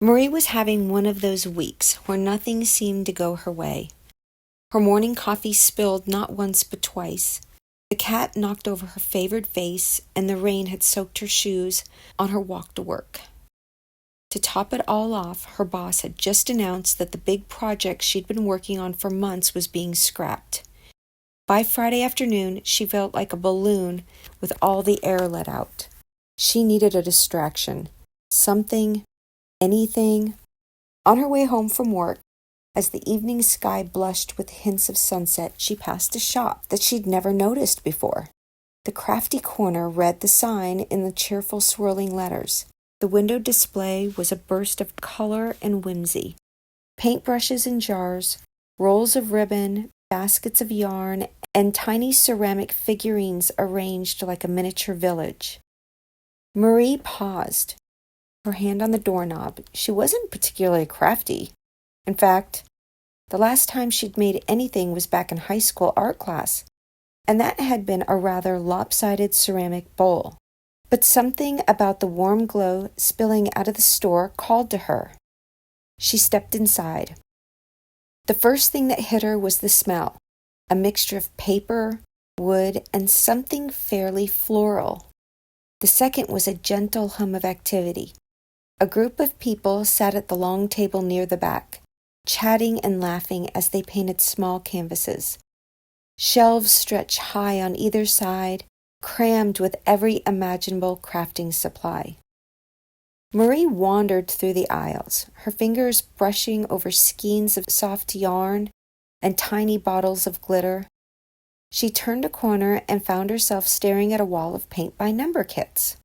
Marie was having one of those weeks where nothing seemed to go her way. Her morning coffee spilled not once but twice. The cat knocked over her favorite vase, and the rain had soaked her shoes on her walk to work. To top it all off, her boss had just announced that the big project she'd been working on for months was being scrapped. By Friday afternoon, she felt like a balloon with all the air let out. She needed a distraction. Something, anything. On her way home from work, as the evening sky blushed with hints of sunset, she passed a shop that she'd never noticed before. The crafty corner read the sign in the cheerful swirling letters. The window display was a burst of color and whimsy. Paintbrushes in jars, rolls of ribbon, baskets of yarn, and tiny ceramic figurines arranged like a miniature village. Marie paused, her hand on the doorknob. She wasn't particularly crafty. In fact, the last time she'd made anything was back in high school art class, and that had been a rather lopsided ceramic bowl. But something about the warm glow spilling out of the store called to her. She stepped inside. The first thing that hit her was the smell, a mixture of paper, wood, and something fairly floral. The second was a gentle hum of activity. A group of people sat at the long table near the back, chatting and laughing as they painted small canvases. Shelves stretched high on either side, crammed with every imaginable crafting supply. Marie wandered through the aisles, her fingers brushing over skeins of soft yarn and tiny bottles of glitter. She turned a corner and found herself staring at a wall of paint-by-number kits.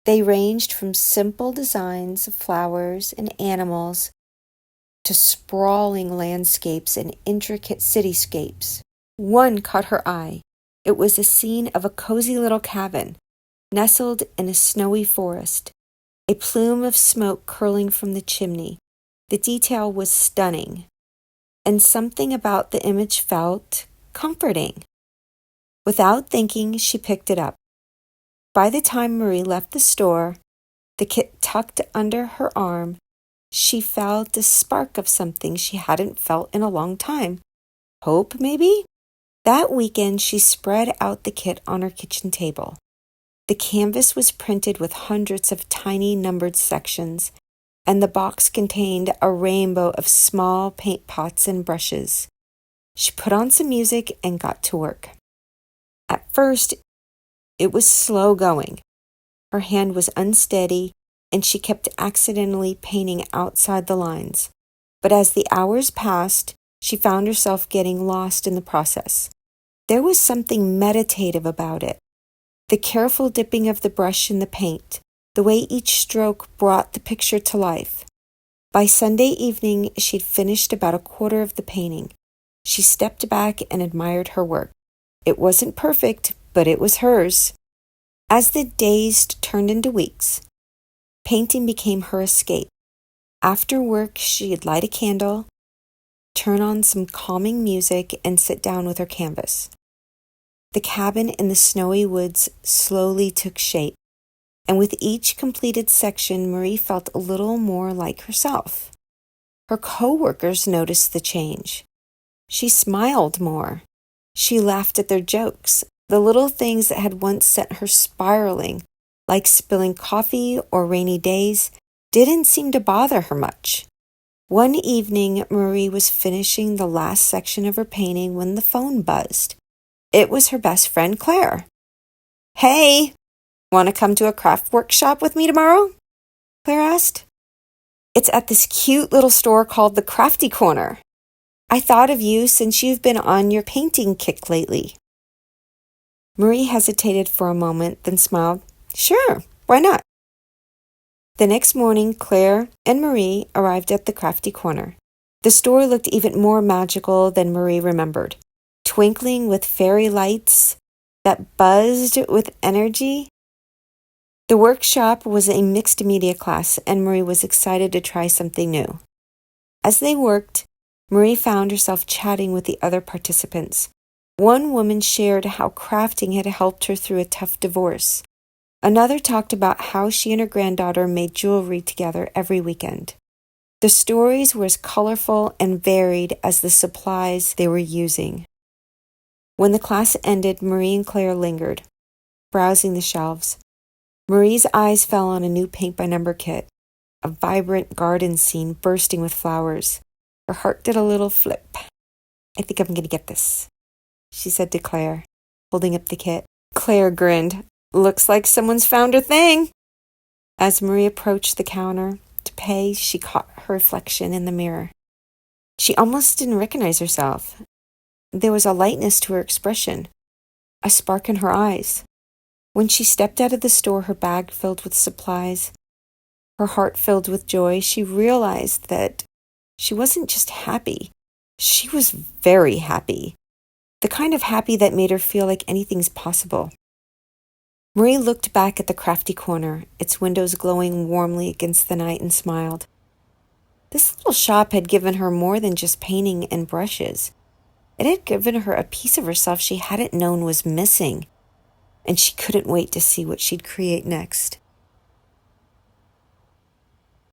They ranged from simple designs of flowers and animals to sprawling landscapes and intricate cityscapes. One caught her eye. It was a scene of a cozy little cabin, nestled in a snowy forest, a plume of smoke curling from the chimney. The detail was stunning, and something about the image felt comforting. Without thinking, she picked it up. By the time Marie left the store, the kit tucked under her arm, she felt a spark of something she hadn't felt in a long time. Hope, maybe? That weekend, she spread out the kit on her kitchen table. The canvas was printed with hundreds of tiny numbered sections, and the box contained a rainbow of small paint pots and brushes. She put on some music and got to work. At first, it was slow going. Her hand was unsteady, and she kept accidentally painting outside the lines. But as the hours passed, she found herself getting lost in the process. There was something meditative about it. The careful dipping of the brush in the paint, the way each stroke brought the picture to life. By Sunday evening, she'd finished about a quarter of the painting. She stepped back and admired her work. It wasn't perfect, but it was hers. As the days turned into weeks, painting became her escape. After work, she'd light a candle, turn on some calming music, and sit down with her canvas. The cabin in the snowy woods slowly took shape, and with each completed section, Marie felt a little more like herself. Her co-workers noticed the change. She smiled more. She laughed at their jokes, the little things that had once sent her spiraling, like spilling coffee or rainy days, didn't seem to bother her much. One evening, Marie was finishing the last section of her painting when the phone buzzed. It was her best friend, Claire. "Hey, want to come to a craft workshop with me tomorrow?" Claire asked. "It's at this cute little store called the Crafty Corner. I thought of you since you've been on your painting kick lately." Marie hesitated for a moment, then smiled. "Sure, why not?" The next morning, Claire and Marie arrived at the Crafty Corner. The store looked even more magical than Marie remembered, twinkling with fairy lights that buzzed with energy. The workshop was a mixed media class, and Marie was excited to try something new. As they worked, Marie found herself chatting with the other participants. One woman shared how crafting had helped her through a tough divorce. Another talked about how she and her granddaughter made jewelry together every weekend. The stories were as colorful and varied as the supplies they were using. When the class ended, Marie and Claire lingered, browsing the shelves. Marie's eyes fell on a new paint-by-number kit, a vibrant garden scene bursting with flowers. Her heart did a little flip. "I think I'm going to get this," she said to Claire, holding up the kit. Claire grinned. "Looks like someone's found her thing." As Marie approached the counter to pay, she caught her reflection in the mirror. She almost didn't recognize herself. There was a lightness to her expression, a spark in her eyes. When she stepped out of the store, her bag filled with supplies, her heart filled with joy, she realized that she wasn't just happy. She was very happy. The kind of happy that made her feel like anything's possible. Marie looked back at the crafty corner, its windows glowing warmly against the night, and smiled. This little shop had given her more than just painting and brushes. It had given her a piece of herself she hadn't known was missing, and she couldn't wait to see what she'd create next.